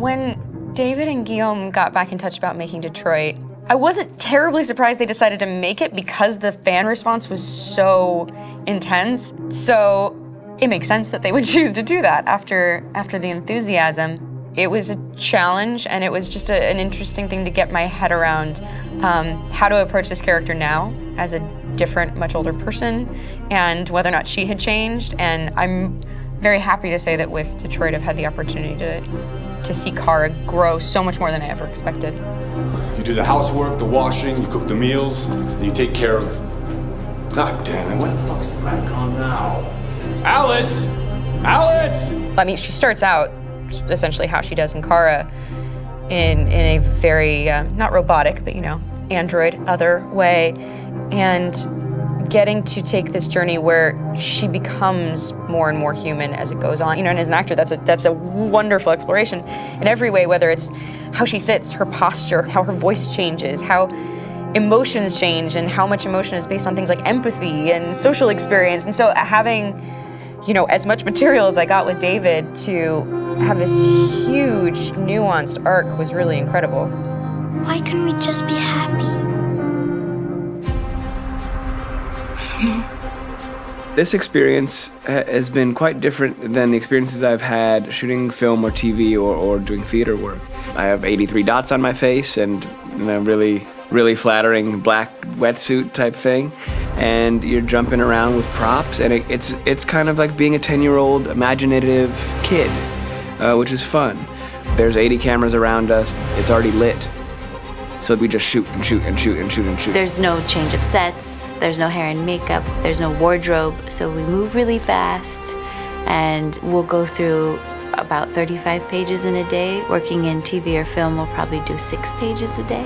When David and Guillaume got back in touch about making Detroit, I wasn't terribly surprised they decided to make it because the fan response was so intense. So it makes sense that they would choose to do that after the enthusiasm. It was a challenge, and it was just an interesting thing to get my head around how to approach this character now as a different, much older person, and whether or not she had changed. And I'm very happy to say that with Detroit, I've had the opportunity to see Kara grow so much more than I ever expected. You do the housework, the washing, you cook the meals, and you take care of... God damn it, where the fuck's the rat gone now? Alice! Alice! I mean, she starts out essentially how she does in Kara in a very, not robotic, but, you know, android, other way, and getting to take this journey where she becomes more and more human as it goes on. You know, and as an actor, that's a wonderful exploration in every way, whether it's how she sits, her posture, how her voice changes, how emotions change, and how much emotion is based on things like empathy and social experience. And so having, you know, as much material as I got with David to have this huge, nuanced arc was really incredible. Why couldn't we just be happy? This experience has been quite different than the experiences I've had shooting film or TV or doing theater work. I have 83 dots on my face and a really flattering black wetsuit type thing, and you're jumping around with props, and it's kind of like being a 10-year-old imaginative kid, which is fun. There's 80 cameras around us. It's already lit. So we just shoot and shoot and shoot and shoot and shoot. There's no change of sets, there's no hair and makeup, there's no wardrobe, so we move really fast, and we'll go through about 35 pages in a day. Working in TV or film, we'll probably do 6 pages a day.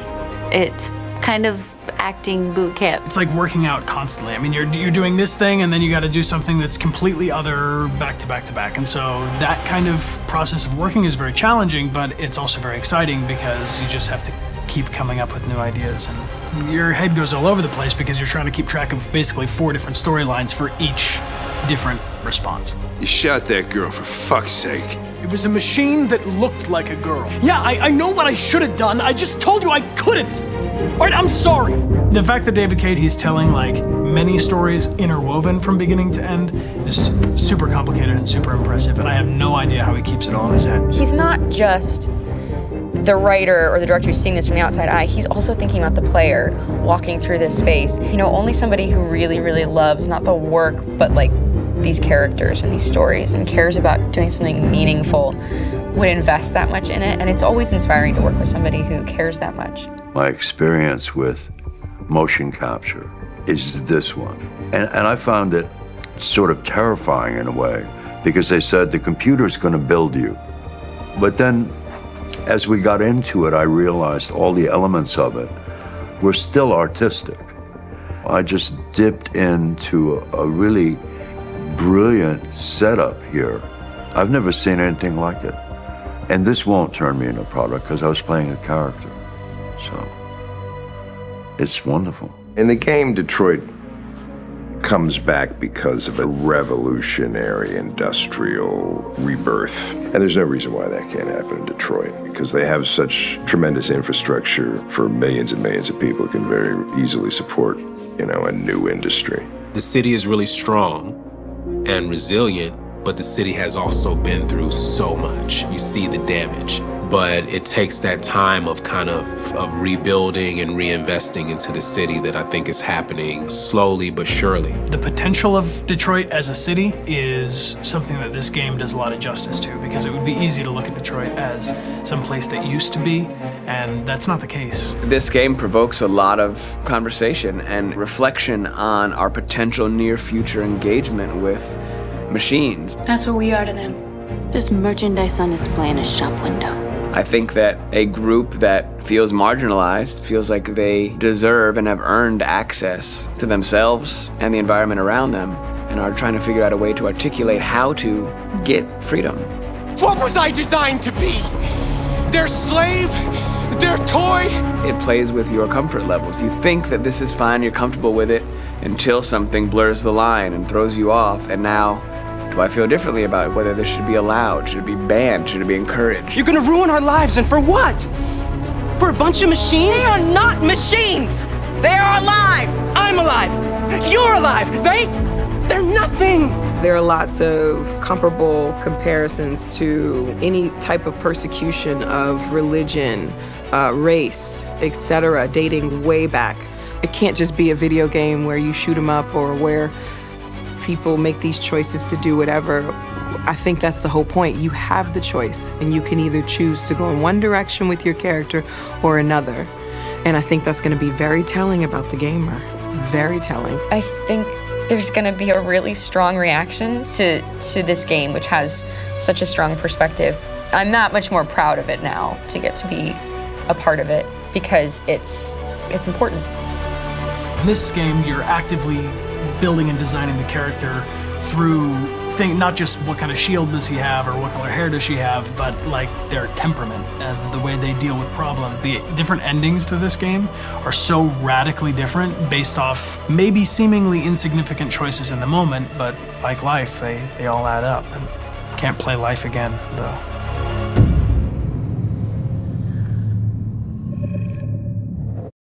It's kind of acting boot camp. It's like working out constantly. I mean, you're doing this thing, and then you got to do something that's completely other back to back to back. And so that kind of process of working is very challenging, but it's also very exciting because you just have to keep coming up with new ideas, and your head goes all over the place because you're trying to keep track of basically 4 different storylines for each different response. You shot that girl, for fuck's sake. It was a machine that looked like a girl. Yeah, I know what I should have done. I just told you I couldn't. All right, I'm sorry. The fact that David Cade, he's telling like many stories interwoven from beginning to end is super complicated and super impressive, and I have no idea how he keeps it all in his head. He's not just the writer or the director who's seeing this from the outside eye, he's also thinking about the player walking through this space. You know, only somebody who really, really loves not the work, but like these characters and these stories and cares about doing something meaningful would invest that much in it. And it's always inspiring to work with somebody who cares that much. My experience with motion capture is this one. And I found it sort of terrifying in a way because they said the computer's going to build you. But then as we got into it, I realized all the elements of it were still artistic. I just dipped into a really brilliant setup here. I've never seen anything like it. And this won't turn me into a product because I was playing a character. So it's wonderful. In the game, Detroit comes back because of a revolutionary industrial rebirth. And there's no reason why that can't happen in Detroit because they have such tremendous infrastructure for millions and millions of people who can very easily support, you know, a new industry. The city is really strong and resilient, but the city has also been through so much. You see the damage. But it takes that time of kind of rebuilding and reinvesting into the city that I think is happening slowly but surely. The potential of Detroit as a city is something that this game does a lot of justice to, because it would be easy to look at Detroit as some place that used to be, and that's not the case. This game provokes a lot of conversation and reflection on our potential near-future engagement with machines. That's what we are to them. There's merchandise on display in a shop window. I think that a group that feels marginalized, feels like they deserve and have earned access to themselves and the environment around them, and are trying to figure out a way to articulate how to get freedom. What was I designed to be? Their slave? Their toy? It plays with your comfort levels. You think that this is fine, you're comfortable with it, until something blurs the line and throws you off, and now Do I feel differently about whether this should be allowed? Should it be banned? Should it be encouraged? You're gonna ruin our lives, and for what? For a bunch of machines? They are not machines! They are alive! I'm alive! You're alive! They're nothing! There are lots of comparable comparisons to any type of persecution of religion, race, etc., dating way back. It can't just be a video game where you shoot 'em up or where people make these choices to do whatever. I think that's the whole point. You have the choice, and you can either choose to go in one direction with your character or another. And I think that's going to be very telling about the gamer. Very telling. I think there's going to be a really strong reaction to this game, which has such a strong perspective. I'm that much more proud of it now to get to be a part of it because it's important. In this game, you're actively building and designing the character through not just what kind of shield does he have or what color hair does she have, but like their temperament and the way they deal with problems. The different endings to this game are so radically different based off maybe seemingly insignificant choices in the moment, but like life, they all add up. And can't play life again, though.